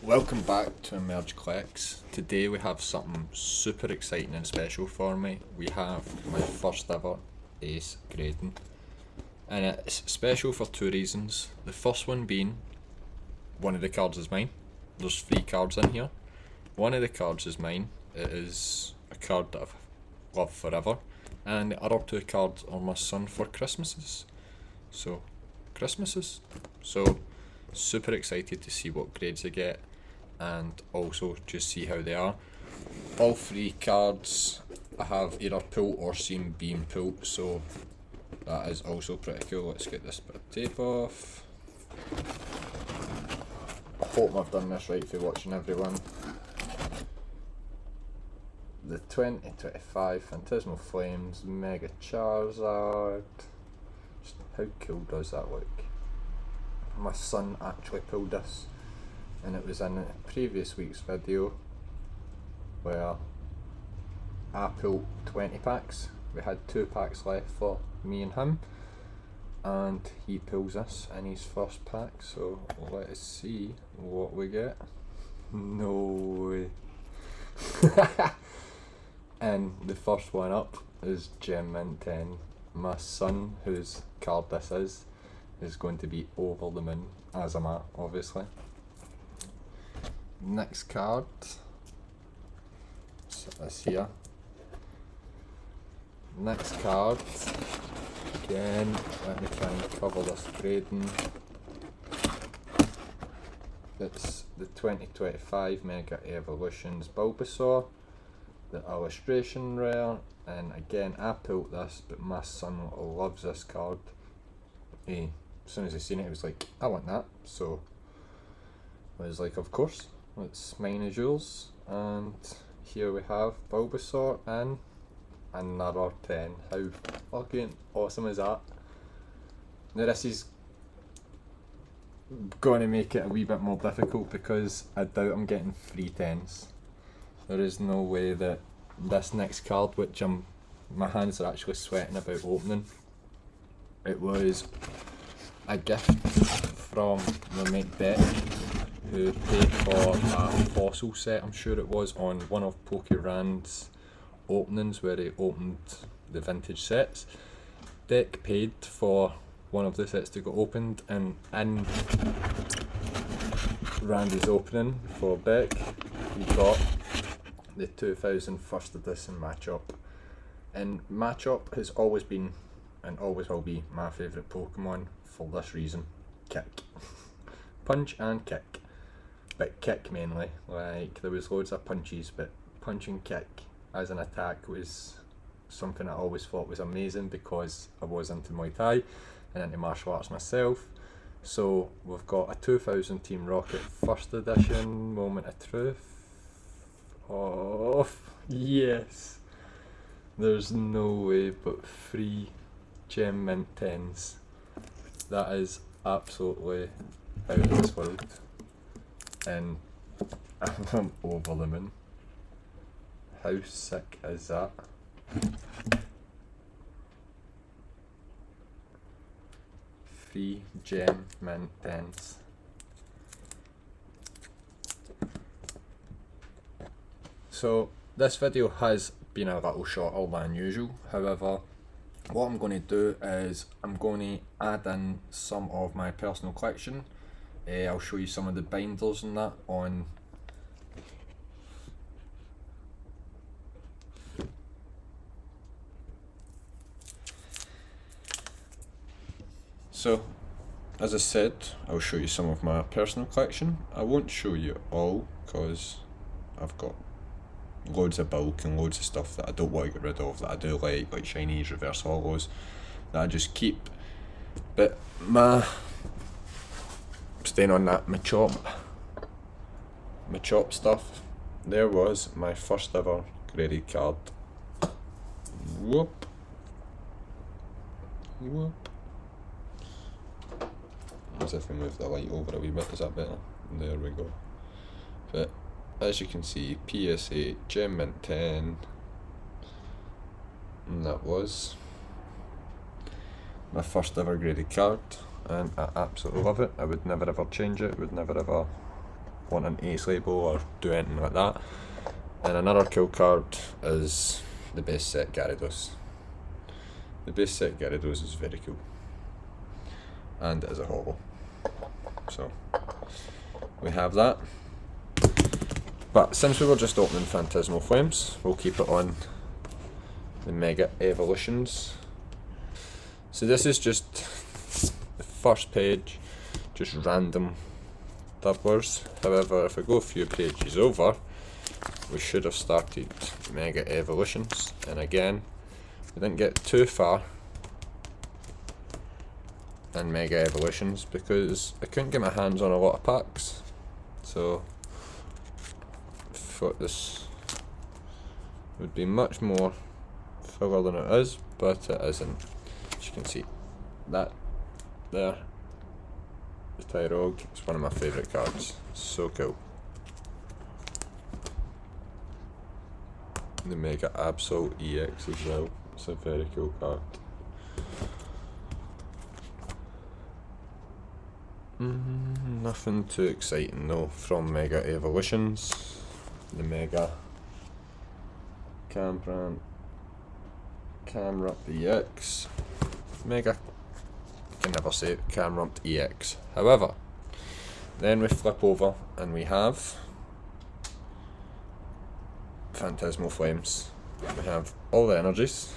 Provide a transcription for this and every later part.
Welcome back to Emerge Collects. Today we have something super exciting and special for me. We have my first ever ace grading, and it's special for two reasons. The first one being, one of the cards is mine. There's 3 cards in here. One of the cards is mine. It is a card that I've loved forever, and the other 2 cards are my son for Christmases. So, super excited to see what grades I get, and also just see how they are. All 3 cards I have either pulled or seen being pulled, so that is also pretty cool. Let's get this bit of tape off. I hope I've done this right for watching everyone. The 2025 Phantasmal Flames Mega Charizard. Just how cool does that look? My son actually pulled this, and it was in a previous week's video where I pulled 20 packs. We had 2 packs left for me and him, and he pulls this in his first pack, so let's see what we get. No way. And the first one up is Gem Mint 10. My son, whose card this is going to be over the moon, as am I, obviously. Next card, set this here. Next card, again, let me try and cover this grading. It's the 2025 Mega Evolutions Bulbasaur, the illustration rare, and again I pulled this, but my son loves this card. As soon as he seen it, he was like, I want that, so I was like, of course, it's mine is yours. And here we have Bulbasaur and another 10. How fucking awesome is that? Now this is going to make it a wee bit more difficult because I doubt I'm getting 3 10s. There is no way that this next card, which my hands are actually sweating about opening, it was a gift from my mate Beck, who paid for a fossil set, I'm sure it was, on one of PokeRand's openings where he opened the vintage sets. Beck paid for one of the sets to go opened, and in Randy's opening for Beck, he got the 2000 first edition Matchup. And Matchup has always been and always will be my favourite Pokemon for this reason: kick. Punch and kick, but kick mainly. Like, there was loads of punches, but punch and kick as an attack was something I always thought was amazing because I was into Muay Thai and into martial arts myself. So we've got a 2000 Team Rocket first edition Moment of Truth. Oh yes, there's no way but 3 Gem Mint 10s. That is absolutely out of this world, and I'm over the moon. How sick is that? Three Gem Mint 10s. So this video has been a little shorter than usual. However, what I'm going to do is I'm going to add in some of my personal collection. I'll show you some of the binders and that on So, as I said, I'll show you some of my personal collection. I won't show you all because I've got loads of bulk and loads of stuff that I don't want to get rid of, that I do like shinies, reverse hollows, that I just keep. But staying on that, my chop stuff, there was my first ever graded card. Whoop. As if we move the light over a wee bit, is that better? There we go. But as you can see, PSA Gem Mint 10, and that was my first ever graded card, and I absolutely love it. I would never ever change it, would never ever want an ace label or do anything like that. And another cool card is the base set Gyarados. The base set Gyarados is very cool, and it is a holo. So we have that. But since we were just opening Phantasmal Flames, we'll keep it on the Mega Evolutions. So this is just the first page, just random doublers. However, if we go a few pages over, we should have started Mega Evolutions. And again, we didn't get too far in Mega Evolutions because I couldn't get my hands on a lot of packs. So I thought this would be much more filler than it is, but it isn't. As you can see, that there, the Tyrogue, is one of my favourite cards. So cool. The Mega Absol EX as well. It's a very cool card. Nothing too exciting though from Mega Evolutions. The Mega Camrupt EX. Mega, I can never say it, Camrupt EX. However, then we flip over and we have Phantasmal Flames. We have all the energies.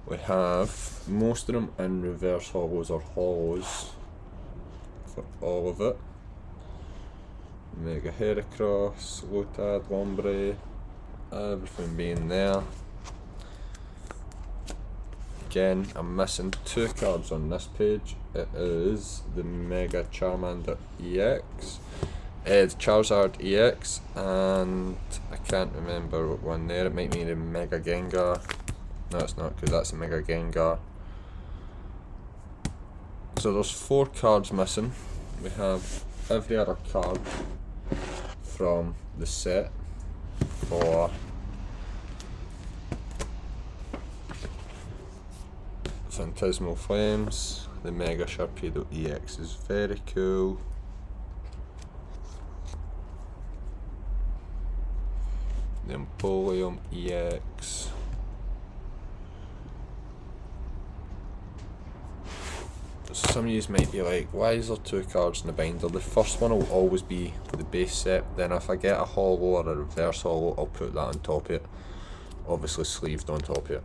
We have most of them in reverse holos or holos for all of it. Mega Heracross, Lotad, Lombre, everything being there. Again, I'm missing two cards on this page. It is the Mega Charmander EX, the Charizard EX, and I can't remember what one there. It might be the Mega Gengar. No, it's not, because that's the Mega Gengar. So there's 4 cards missing. We have every other card from the set for Phantasmal Flames. The Mega Sharpedo EX is very cool. The Empoleon EX. Some of you might be like, why is there 2 cards in the binder? The first one will always be the base set, then if I get a holo or a reverse holo, I'll put that on top of it. Obviously sleeved on top of it.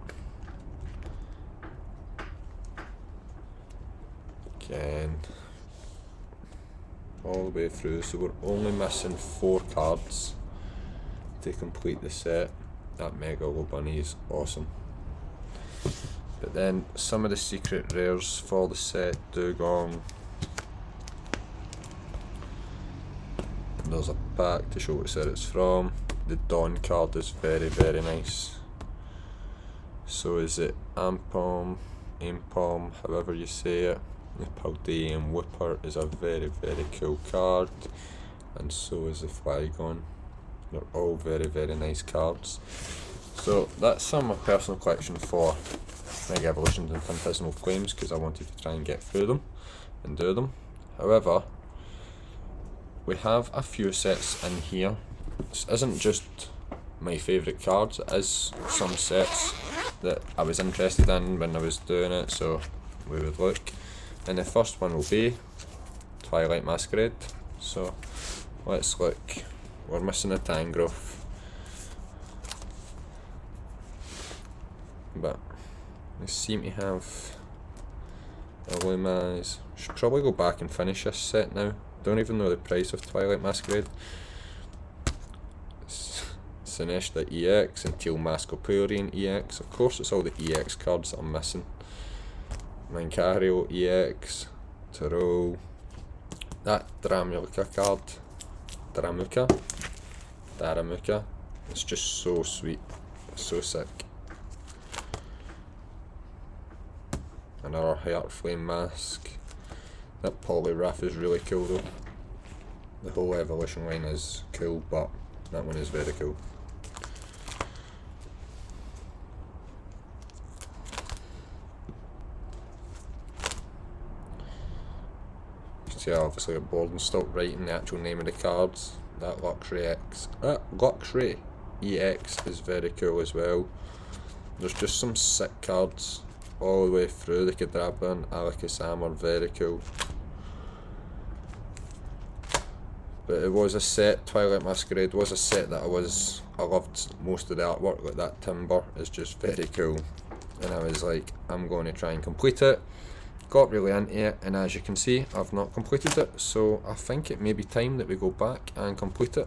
Again, all the way through, so we're only missing 4 cards to complete the set. That Mega Lobunny is awesome. But then some of the secret rares for the set, Dugong. There's a pack to show what set it's from. The Dawn card is very, very nice. So is it Ampom, however you say it. The Paldean Whipper is a very, very cool card. And so is the Flygon. They're all very, very nice cards. So that's some of my personal collection for Mega Evolutions and Phantasmal Flames, because I wanted to try and get through them and do them. However, we have a few sets in here. This isn't just my favourite cards, it is some sets that I was interested in when I was doing it, so we would look. And the first one will be Twilight Masquerade. So let's look. We're missing a Tangrowth, but they seem to have a Lumaz. Should probably go back and finish this set now. Don't even know the price of Twilight Masquerade. Sinestha EX and Teal Mascopurian EX. Of course, it's all the EX cards that I'm missing. Mancario EX, Taro, that Dramuka card, Daramuka, it's just so sweet, so sick. Another Heart Flame Mask. That Poliwrath is really cool though. The whole evolution line is cool, but that one is very cool. See, I obviously got bored and stopped writing the actual name of the cards. That Luxury EX is very cool as well. There's just some sick cards all the way through. The Kadraba and Alakazam are very cool. But it was a set, Twilight Masquerade was a set that I loved most of the artwork. Like that timber is just very cool. And I was like, I'm going to try and complete it. Got really into it, and as you can see, I've not completed it, so I think it may be time that we go back and complete it,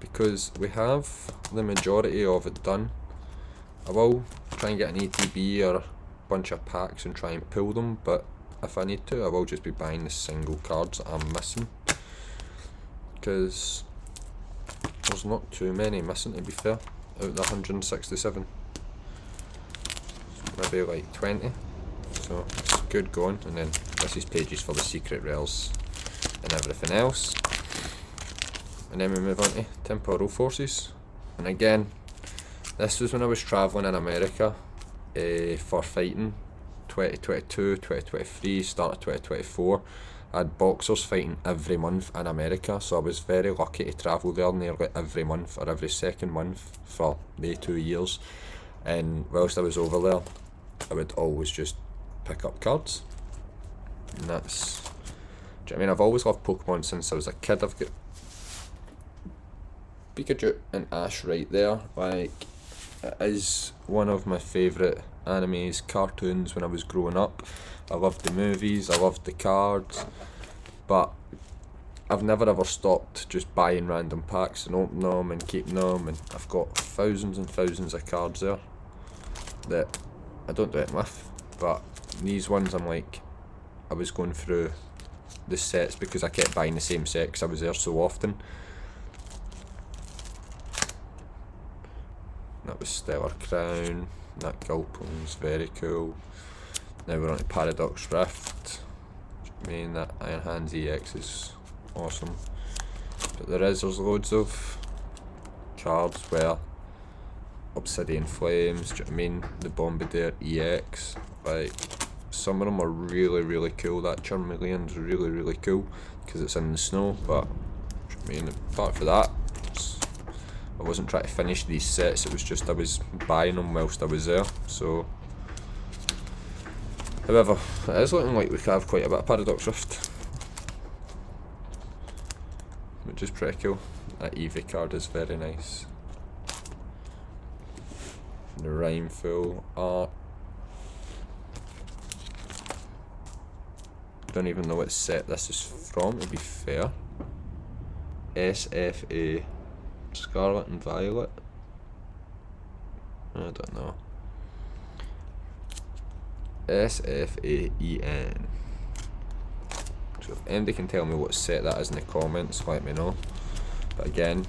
because we have the majority of it done. I will try and get an ATB or a bunch of packs and try and pull them, but if I need to, I will just be buying the single cards that I'm missing, because there's not too many missing, to be fair, out of the 167. Maybe like 20. So it's good going, and then this is pages for the secret rails and everything else. And then we move on to Temporal Forces. And again, this was when I was travelling in America for fighting. 2022, 2023, start of 2024. I had boxers fighting every month in America, so I was very lucky to travel there nearly every month or every second month for the 2 years. And whilst I was over there, I would always just pick up cards, and that's, do you know what I mean? I've always loved Pokemon since I was a kid. I've got Pikachu and Ash right there. Like, it is one of my favourite animes, cartoons when I was growing up. I loved the movies, I loved the cards, but I've never ever stopped just buying random packs and opening them and keeping them, and I've got thousands and thousands of cards there that I don't do it with. But these ones, I'm like, I was going through the sets because I kept buying the same set because I was there so often. That was Stellar Crown, that Gulping's very cool. Now we're on to Paradox Rift. I mean, that Iron Hands EX is awesome. But there's loads of cards where Obsidian Flames, do you know what I mean? The Bombardier EX, like, some of them are really, really cool. That Charmeleon's really, really cool because it's in the snow, but do you know what I mean? Apart from that, I wasn't trying to finish these sets, it was just I was buying them whilst I was there, so. However, it is looking like we have quite a bit of Paradox Rift, which is pretty cool. That Eevee card is very nice. The Rhymeful art. Don't even know what set this is from, to be fair. SFA. Scarlet and Violet. I don't know. SFAEN. So if anybody can tell me what set that is in the comments, let me know. But again,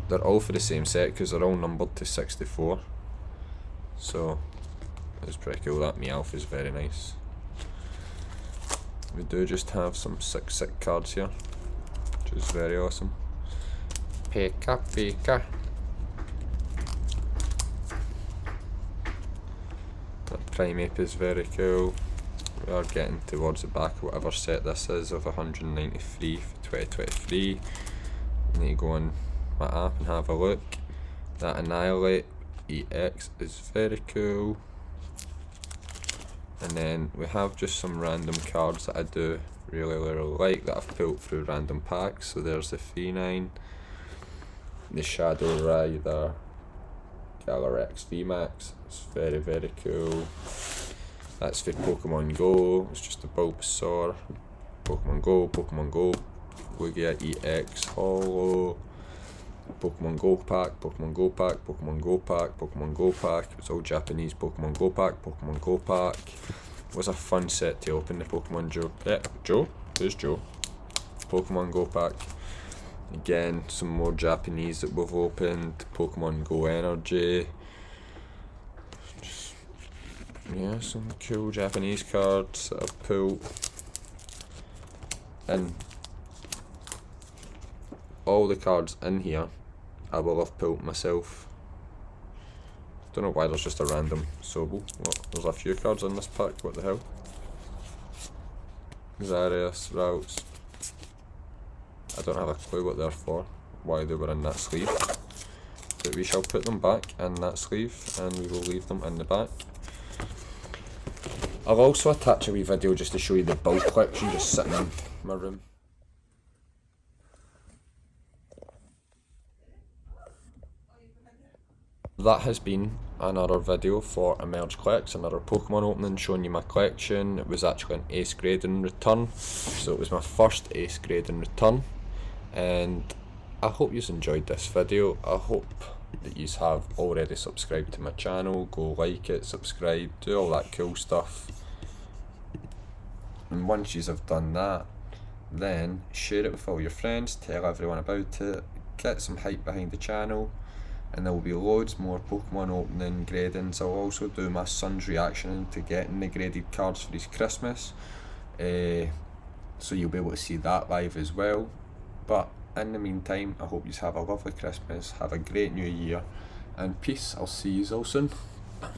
they're all for the same set because they're all numbered to 64. So it's pretty cool. That Meowth is very nice. We do just have some sick cards here, which is very awesome. Pika Pika. That Primeape is very cool. We are getting towards the back of whatever set this is of 193 for 2023. I need to go on my app and have a look. That Annihilate EX is very cool. And then we have just some random cards that I do really like that I've pulled through random packs. So there's the Phenine, the Shadow Rider, Galarex VMAX, it's very, very cool. That's for Pokemon Go, it's just a Bulbasaur. Pokemon Go, Lugia EX Holo, Pokemon Go Pack, Pokemon Go Pack, Pokemon Go Pack, Pokemon Go Pack. It's all Japanese. Pokemon Go Pack, Pokemon Go Pack. It was a fun set to open, the Pokemon Joe. Who's Joe? Pokemon Go Pack. Again, some more Japanese that we've opened. Pokemon Go Energy. Yeah, some cool Japanese cards that I've pulled. And all the cards in here I will have pulled myself. Don't know why there's just a random Sobble. What? There's a few cards in this pack, what the hell? Zarius, routes. I don't have a clue what they're for, why they were in that sleeve. But we shall put them back in that sleeve and we will leave them in the back. I'll also attach a wee video just to show you the bulk collection just sitting in my room. That has been another video for Emerge Collects, another Pokemon opening showing you my collection. It was actually an ace grading return, so it was my first ace grading return, and I hope you enjoyed this video. I hope that you have already subscribed to my channel. Go like it, subscribe, do all that cool stuff, and once you have done that, then share it with all your friends, tell everyone about it, get some hype behind the channel. And there will be loads more Pokemon opening gradings. I'll also do my son's reaction to getting the graded cards for his Christmas, so you'll be able to see that live as well. But in the meantime, I hope you have a lovely Christmas, have a great new year, and peace. I'll see you all soon.